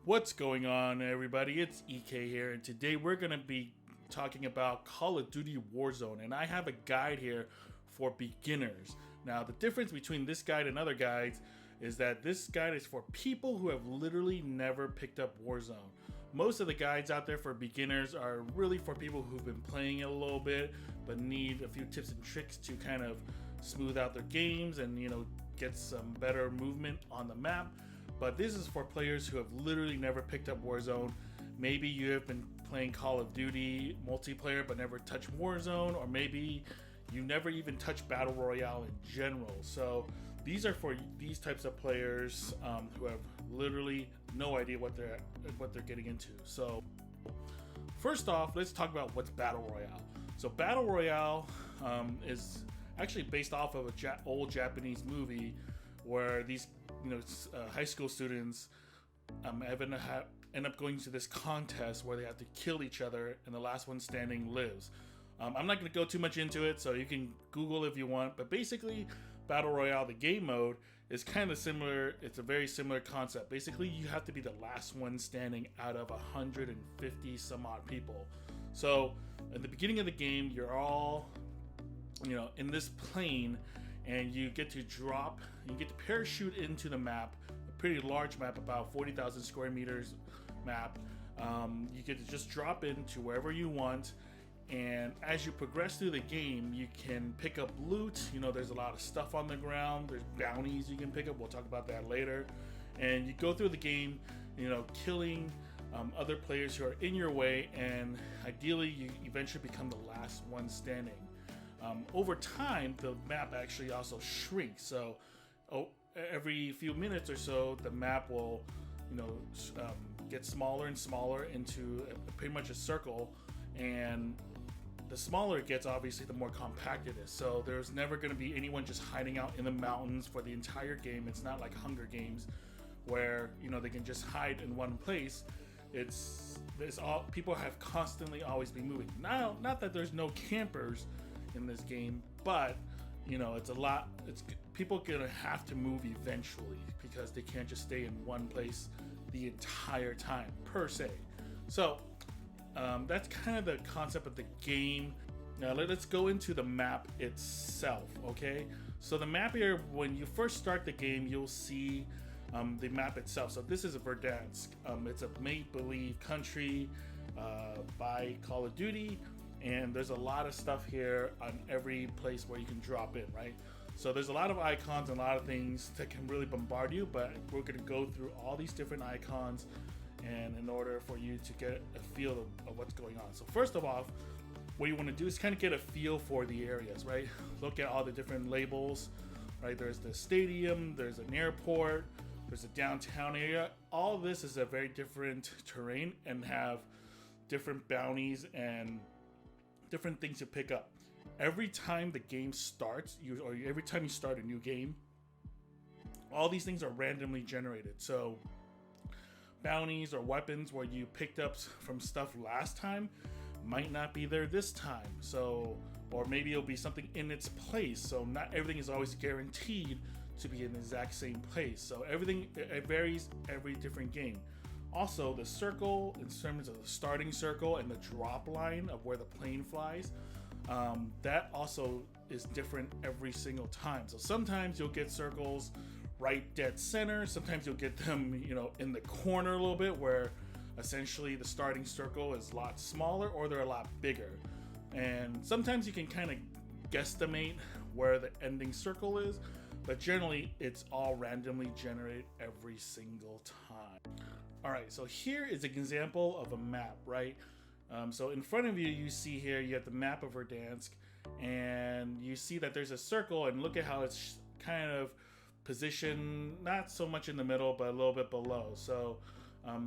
What's going on, everybody? It's EK here, and today we're going to be talking about Call of Duty Warzone, and I have a guide here for beginners. Now, the difference between this guide and other guides is that this guide is for people who have literally never picked up Warzone. Most of the guides out there for beginners are really for people who've been playing it a little bit, but need a few tips and tricks to kind of smooth out their games and, get some better movement on the map. But this is for players who have literally never picked up Warzone. Maybe you have been playing Call of Duty multiplayer but never touched Warzone, or maybe you never even touched Battle Royale in general. So these are for these types of players who have literally no idea what they're getting into. So first off, let's talk about what's Battle Royale. So Battle Royale is actually based off of an old Japanese movie where these high school students end up going to this contest where they have to kill each other and the last one standing lives. I'm not going to go too much into it, so you can Google if you want, but basically Battle Royale, the game mode, is kind of similar. It's a very similar concept. Basically, you have to be the last one standing out of 150 some odd people. So at the beginning of the game, you're all in this plane, and you get to parachute into the map, a pretty large map, about 40,000 square meters map. You get to just drop into wherever you want, and as you progress through the game, you can pick up loot. There's a lot of stuff on the ground. There's bounties you can pick up. We'll talk about that later. And you go through the game, killing other players who are in your way, and ideally you eventually become the last one standing. Over time, the map actually also shrinks. So every few minutes or so, the map will, get smaller and smaller into pretty much a circle. And the smaller it gets, obviously, the more compact it is. So there's never going to be anyone just hiding out in the mountains for the entire game. It's not like Hunger Games, where they can just hide in one place. People have constantly always been moving. Now, not that there's no campers in this game, but it's a lot. It's people gonna have to move eventually because they can't just stay in one place the entire time per se. So that's kind of the concept of the game. Now let's go into the map itself. Okay, so the map here, when you first start the game, you'll see the map itself. So this is Verdansk. It's a make-believe country by Call of Duty. And there's a lot of stuff here on every place where you can drop in, right? So there's a lot of icons and a lot of things that can really bombard you, but we're going to go through all these different icons and in order for you to get a feel of what's going on. So first of all, what you want to do is kind of get a feel for the areas, right? Look at all the different labels, right? There's the stadium, there's an airport, there's a downtown area. All of this is a very different terrain and have different bounties and different things to pick up. Every time the game starts, every time you start a new game, all these things are randomly generated. So bounties or weapons where you picked up from stuff last time might not be there this time. So, or maybe it'll be something in its place. So not everything is always guaranteed to be in the exact same place. So it varies every different game. Also, the circle, in terms of the starting circle and the drop line of where the plane flies, that also is different every single time. So sometimes you'll get circles right dead center. Sometimes you'll get them, in the corner a little bit, where essentially the starting circle is a lot smaller or they're a lot bigger. And sometimes you can kind of guesstimate where the ending circle is, but generally it's all randomly generated every single time. All right, so here is an example of a map, right? So in front of you, you see here, you have the map of Verdansk, and you see that there's a circle, and look at how it's kind of positioned, not so much in the middle, but a little bit below. So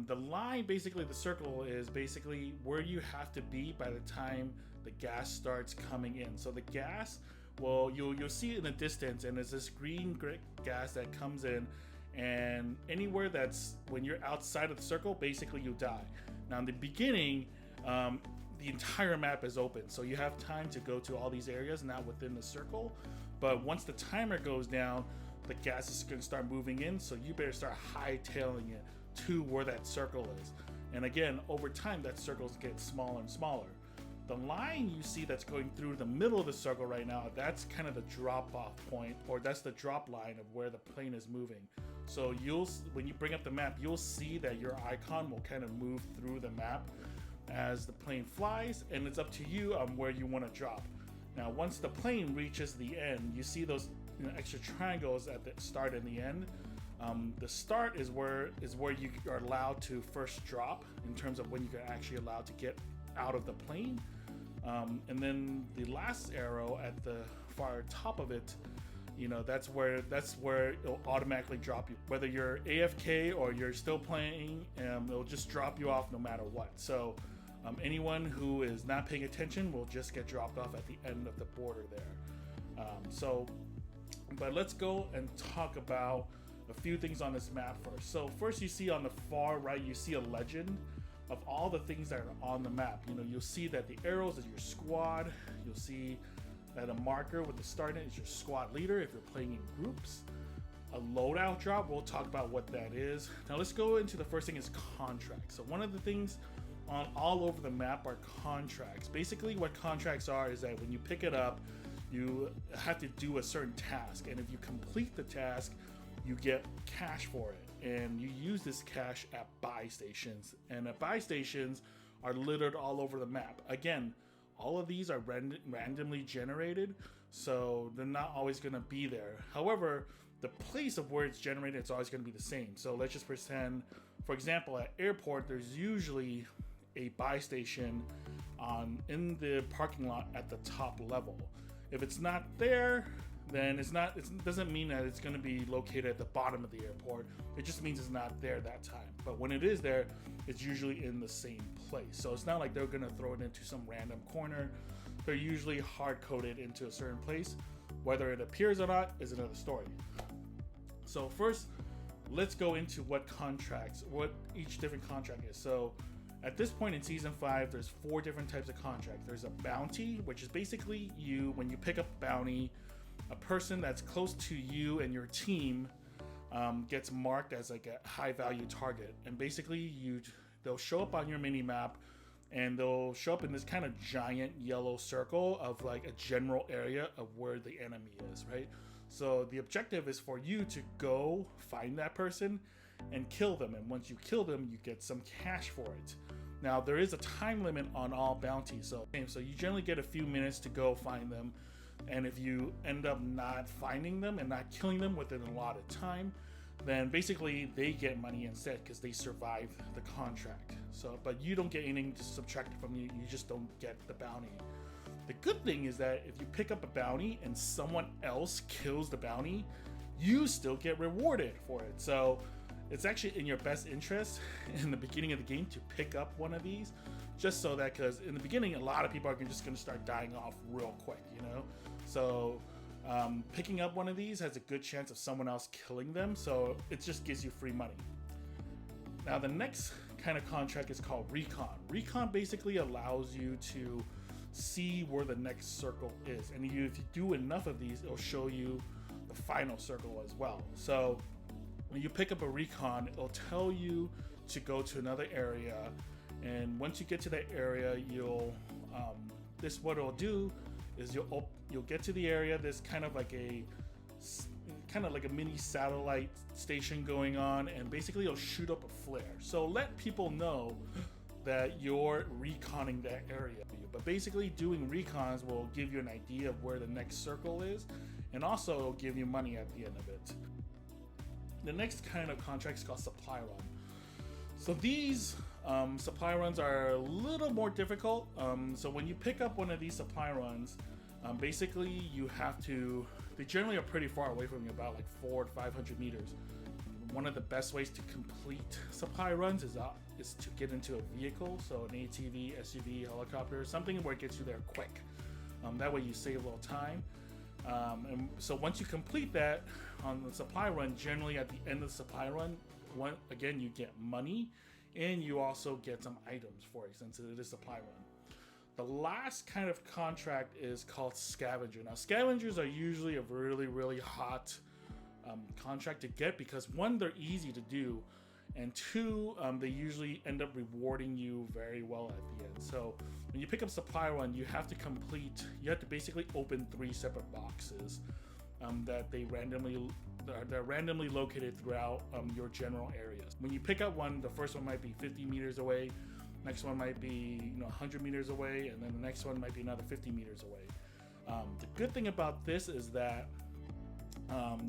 the line, basically the circle, is basically where you have to be by the time the gas starts coming in. So the gas, well, you'll see it in the distance, and there's this green gas that comes in, and anywhere that's when you're outside of the circle, basically you die. Now in the beginning, the entire map is open, so you have time to go to all these areas not within the circle. But once the timer goes down, the gas is going to start moving in, so you better start hightailing it to where that circle is. And again, over time, that circles get smaller and smaller. The line you see that's going through the middle of the circle right now, that's kind of the drop off point, or that's the drop line of where the plane is moving. So when you bring up the map, you'll see that your icon will kind of move through the map as the plane flies, and it's up to you on where you want to drop. Now, once the plane reaches the end, you see those extra triangles at the start and the end. The start is where you are allowed to first drop in terms of when you're actually allowed to get out of the plane. And then the last arrow at the far top of it, that's where it'll automatically drop you. Whether you're AFK or you're still playing, it'll just drop you off no matter what. So anyone who is not paying attention will just get dropped off at the end of the border there. But let's go and talk about a few things on this map first. So first, you see on the far right, you see a legend of all the things that are on the map. You'll see that the arrows is your squad. You'll see that a marker with the start in is your squad leader if you're playing in groups. A loadout drop, we'll talk about what that is. Now let's go into the first thing is contracts. So one of the things on all over the map are contracts. Basically what contracts are is that when you pick it up, you have to do a certain task, and if you complete the task, you get cash for it, and you use this cash at buy stations. And at buy stations are littered all over the map. Again, all of these are randomly generated, so they're not always going to be there. However, the place of where it's generated, it's always going to be the same. So let's just pretend, for example, at airport, there's usually a buy station in the parking lot at the top level. If it's not there, then it doesn't mean that it's going to be located at the bottom of the airport. It just means it's not there that time. But when it is there, it's usually in the same place. So it's not like they're going to throw it into some random corner. They're usually hard-coded into a certain place. Whether it appears or not is another story. So first, let's go into what each different contract is. So at this point in Season 5, there's 4 different types of contracts. There's a bounty, which is basically when you pick up a bounty, a person that's close to you and your team gets marked as like a high value target. And basically they'll show up on your mini map, and they'll show up in this kind of giant yellow circle of like a general area of where the enemy is, right? So the objective is for you to go find that person and kill them. And once you kill them, you get some cash for it. Now, there is a time limit on all bounties. So you generally get a few minutes to go find them. And if you end up not finding them and not killing them within a lot of time, then basically they get money instead because they survived the contract. So, but you don't get anything subtracted from you. You just don't get the bounty. The good thing is that if you pick up a bounty and someone else kills the bounty, you still get rewarded for it. So it's actually in your best interest in the beginning of the game to pick up one of these, just so that, because in the beginning, a lot of people are just going to start dying off real quick, So picking up one of these has a good chance of someone else killing them, so it just gives you free money. Now, the next kind of contract is called Recon. Recon basically allows you to see where the next circle is, and if you do enough of these, it'll show you the final circle as well. So when you pick up a Recon, it'll tell you to go to another area, and once you get to that area, what it'll do is you'll get to the area. There's kind of like a mini satellite station going on, and basically it'll shoot up a flare. So let people know that you're reconning that area. But basically doing recons will give you an idea of where the next circle is, and also it'll give you money at the end of it. The next kind of contract is called supply run. So these supply runs are a little more difficult. So when you pick up one of these supply runs, basically they generally are pretty far away from you, about like 400 to 500 meters. One of the best ways to complete supply runs is to get into a vehicle, so an ATV, SUV, helicopter, something where it gets you there quick. That way you save a little time. And so once you complete that on the supply run, generally at the end of the supply run, again, you get money, and you also get some items for it, since it is supply run. The last kind of contract is called scavenger. Now, scavengers are usually a really, really hot contract to get, because one, they're easy to do, and two, they usually end up rewarding you very well at the end. So when you pick up supply run, you have to basically open 3 separate boxes that they're randomly located throughout your general areas. When you pick up one, the first one might be 50 meters away, next one might be 100 meters away, and then the next one might be another 50 meters away. The good thing about this is that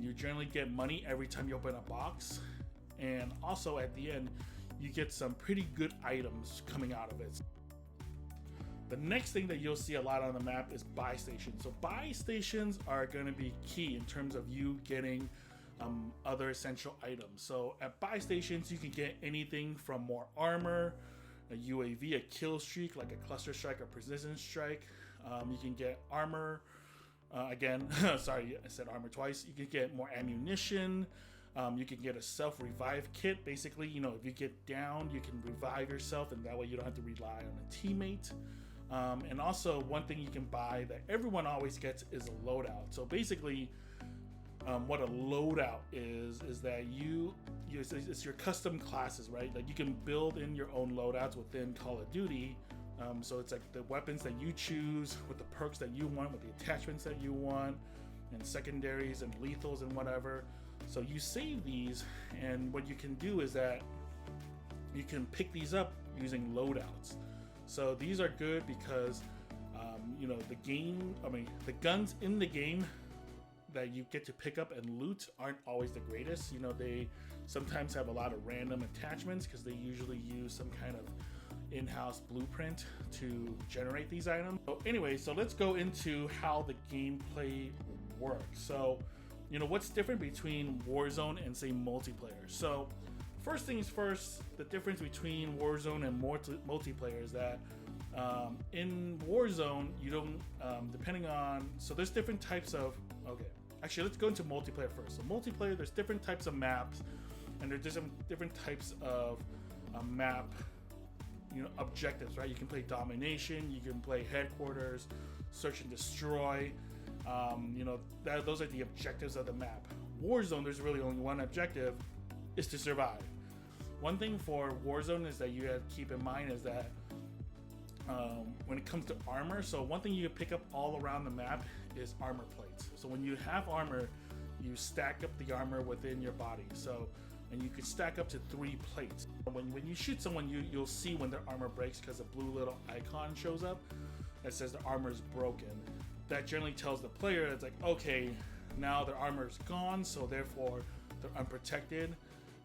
you generally get money every time you open a box, and also at the end you get some pretty good items coming out of it. The next thing that you'll see a lot on the map is buy stations. So buy stations are going to be key in terms of you getting other essential items. So at buy stations you can get anything from more armor, a UAV, a kill streak like a cluster strike or precision strike. You can get armor again. Sorry, I said armor twice. You can get more ammunition. You can get a self-revive kit. Basically, if you get down, you can revive yourself, and that way you don't have to rely on a teammate. And also, one thing you can buy that everyone always gets is a loadout. So basically, what a loadout is that it's your custom classes, right? Like you can build in your own loadouts within Call of Duty. So it's like the weapons that you choose, with the perks that you want, with the attachments that you want, and secondaries and lethals and whatever. So you save these, and what you can do is that you can pick these up using loadouts. So these are good because the guns in the game that you get to pick up and loot aren't always the greatest. They sometimes have a lot of random attachments because they usually use some kind of in-house blueprint to generate these items. So anyway, so let's go into how the gameplay works. So what's different between Warzone and say multiplayer? So first things first, the difference between Warzone and multiplayer is that in Warzone you don't so there's different types of actually let's go into multiplayer first. So multiplayer, there's different types of maps, and there's different types of map objectives, right? You can play domination, you can play headquarters, search and destroy. Those are the objectives of the map. Warzone, there's really only one objective, is to survive. One thing for Warzone is that you have to keep in mind is that when it comes to armor, so one thing you can pick up all around the map is armor plates. So when you have armor, you stack up the armor within your body. And you can stack up to 3 plates. When you shoot someone, you'll see when their armor breaks because a blue little icon shows up that says the armor is broken. That generally tells the player, it's like, okay, now their armor is gone, so therefore they're unprotected,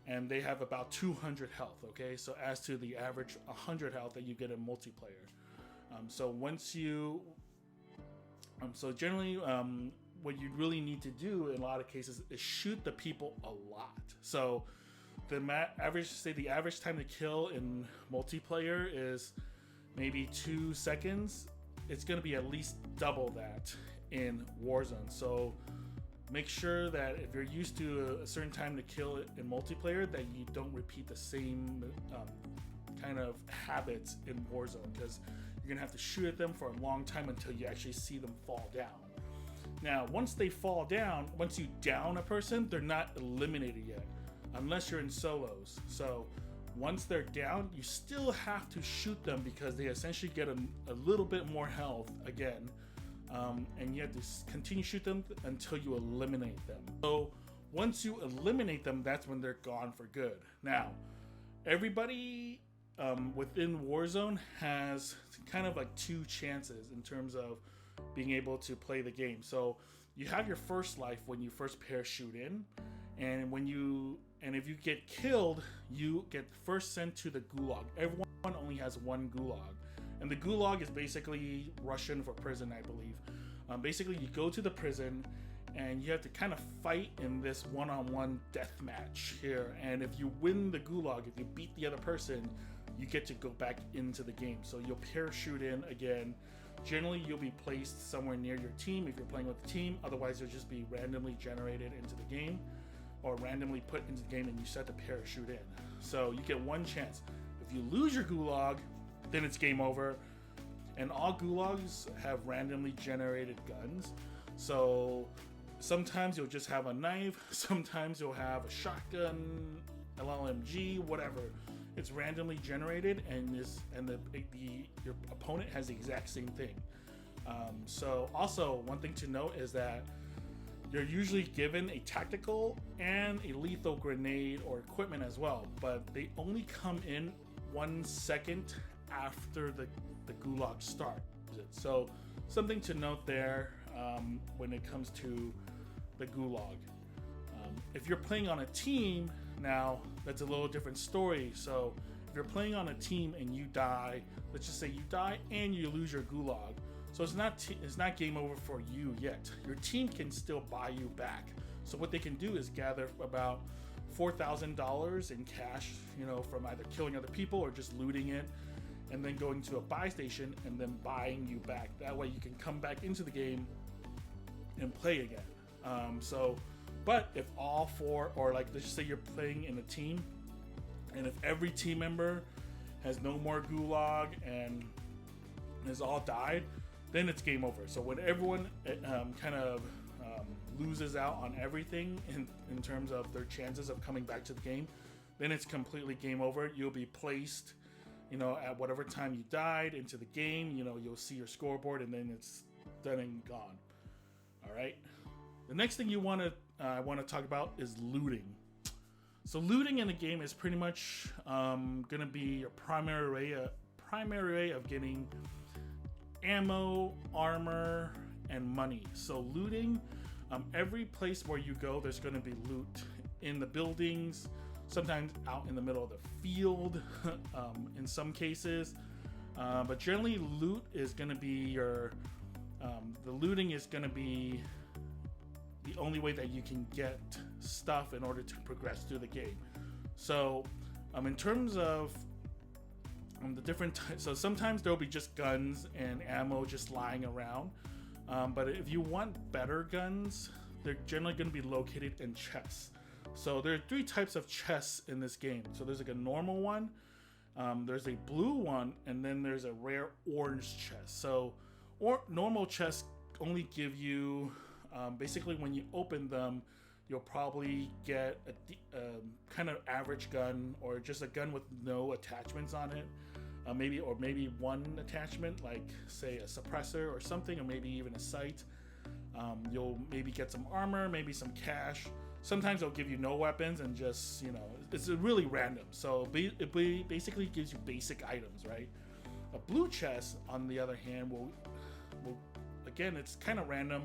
and they have about 200 health, okay? So as to the average 100 health that you get in multiplayer. So generally, what you really need to do in a lot of cases is shoot the people a lot. So the average time to kill in multiplayer is maybe 2 seconds. It's going to be at least double that in Warzone. So make sure that if you're used to a certain time to kill in multiplayer, that you don't repeat the same kind of habits in Warzone, because you're going to have to shoot at them for a long time until you actually see them fall down. Now, once they fall down, once you down a person, they're not eliminated yet, unless you're in solos. So once they're down, you still have to shoot them because they essentially get a little bit more health again. And you have to continue to shoot them until you eliminate them. So once you eliminate them, that's when they're gone for good. Now, everybody within Warzone has kind of like 2 chances in terms of being able to play the game. So you have your first life when you first parachute in, and if you get killed, you get first sent to the Gulag. Everyone only has 1 Gulag, and the Gulag is basically Russian for prison, I believe. Basically, you go to the prison, and you have to kind of fight in this one-on-one death match here. And if you win the Gulag, if you beat the other person, you get to go back into the game. So you'll parachute in again. Generally, you'll be placed somewhere near your team if you're playing with the team. Otherwise, you'll just be randomly generated into the game, or randomly put into the game, and you set to parachute in. So you get 1 chance. If you lose your Gulag, then it's game over. And all Gulags have randomly generated guns. So sometimes you'll just have a knife, sometimes you'll have a shotgun, LLMG, whatever. It's randomly generated, and your opponent has the exact same thing. So also, one thing to note is that you're usually given a tactical and a lethal grenade or equipment as well, but they only come in 1 second after the Gulag starts. So something to note there when it comes to the Gulag. If you're playing on a team, now that's a little different story. So if you're playing on a team and you die, let's just say you die and you lose your Gulag, so it's not game over for you yet. Your team can still buy you back. So what they can do is gather about $4,000 in cash, from either killing other people or just looting it, and then going to a buy station and then buying you back. That way you can come back into the game and play again. But if all four, or like let's just say you're playing in a team, and if every team member has no more Gulag and has all died, then it's game over. So when everyone loses out on everything in terms of their chances of coming back to the game, then it's completely game over. You'll be placed, at whatever time you died into the game. You'll see your scoreboard, and then it's done and gone. All right. The next thing I want to talk about is looting. So looting in the game is pretty much going to be your primary way of getting ammo, armor, and money. So looting, every place where you go, there's going to be loot in the buildings, sometimes out in the middle of the field, in some cases. But generally, loot is going to be the looting is going to be the only way that you can get stuff in order to progress through the game. So, in terms of the different types, so sometimes there'll be just guns and ammo just lying around. But if you want better guns, they're generally going to be located in chests. So there are 3 types of chests in this game. So there's like a normal one, there's a blue one, and then there's a rare orange chest. So normal chests only give you, basically when you open them, you'll probably get a kind of average gun, or just a gun with no attachments on it. Maybe one attachment, like say a suppressor or something, or maybe even a sight. You'll maybe get some armor, maybe some cash. Sometimes they'll give you no weapons and just, it's really random. So it basically gives you basic items, right? A blue chest, on the other hand, will again, it's kind of random,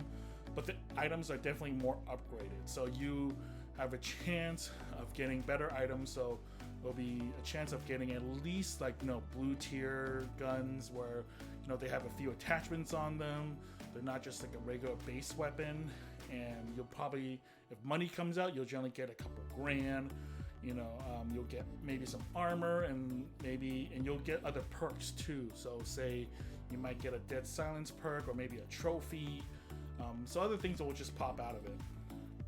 but the items are definitely more upgraded. So you have a chance of getting better items. So there'll be a chance of getting at least blue tier guns where they have a few attachments on them. They're not just like a regular base weapon. And you'll probably, if money comes out, you'll generally get a couple grand. You'll get maybe some armor, and you'll get other perks too. So say you might get a dead silence perk, or maybe a trophy. So other things that will just pop out of it.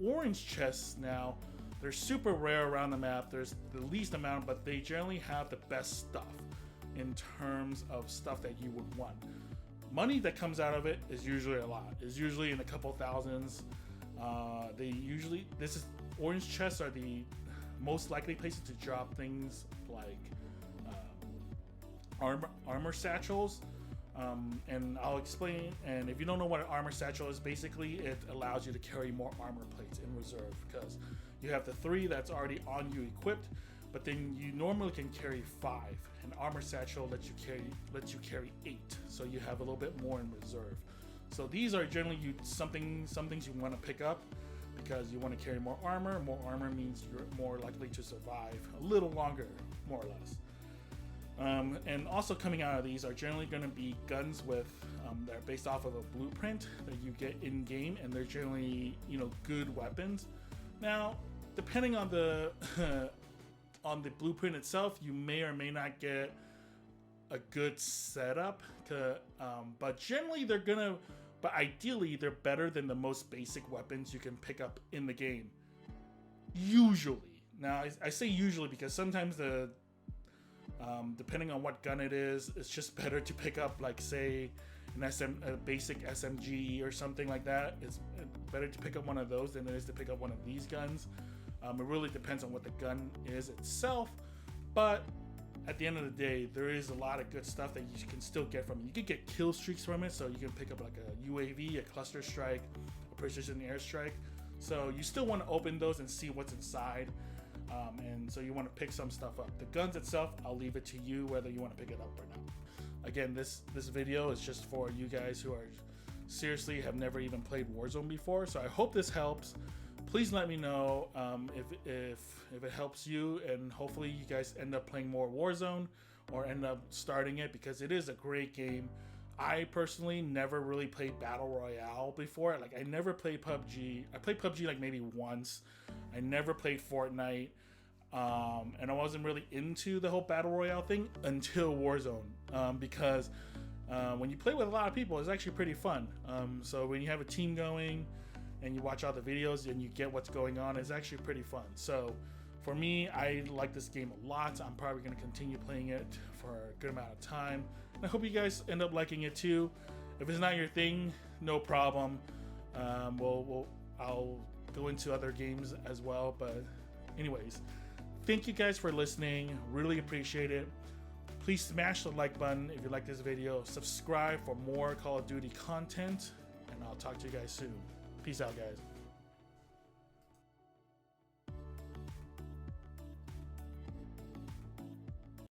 Orange chests now, they're super rare around the map. There's the least amount, but they generally have the best stuff in terms of stuff that you would want. Money that comes out of it is usually a lot. It's usually in a couple thousands. Orange chests are the most likely places to drop things like armor satchels. And I'll explain. And if you don't know what an armor satchel is, basically it allows you to carry more armor plates in reserve, because you have the 3 that's already on you equipped, but then you normally can carry 5. An armor satchel lets you carry 8, so you have a little bit more in reserve. So these are generally some things you want to pick up, because you want to carry more armor. More armor means you're more likely to survive a little longer, more or less. And also coming out of these are generally going to be guns with that are based off of a blueprint that you get in game, and they're generally good weapons. Now, depending on the on the blueprint itself, you may or may not get a good setup. But generally, but ideally, they're better than the most basic weapons you can pick up in the game. Usually. Now, I say usually because sometimes depending on what gun it is, it's just better to pick up, like, say, a basic SMG or something like that. It's better to pick up one of those than it is to pick up one of these guns. It really depends on what the gun is itself, but at the end of the day, there is a lot of good stuff that you can still get from it. You can get kill streaks from it, so you can pick up like a UAV, a cluster strike, a precision airstrike. So you still want to open those and see what's inside, and so you want to pick some stuff up. The guns itself, I'll leave it to you whether you want to pick it up or not. Again, this video is just for you guys who are seriously have never even played Warzone before. So I hope this helps. Please let me know if it helps you, and hopefully you guys end up playing more Warzone or end up starting it, because it is a great game. I personally never really played Battle Royale before. Like, I never played PUBG. I played PUBG like maybe once. I never played Fortnite. And I wasn't really into the whole Battle Royale thing until Warzone, because when you play with a lot of people, it's actually pretty fun. So when you have a team going and you watch all the videos and you get what's going on, it's actually pretty fun. So for me, I like this game a lot. I'm probably going to continue playing it for a good amount of time. And I hope you guys end up liking it too. If it's not your thing, no problem. I'll go into other games as well. But anyways, thank you guys for listening. Really appreciate it. Please smash the like button if you like this video. Subscribe for more Call of Duty content. And I'll talk to you guys soon. Peace out, guys.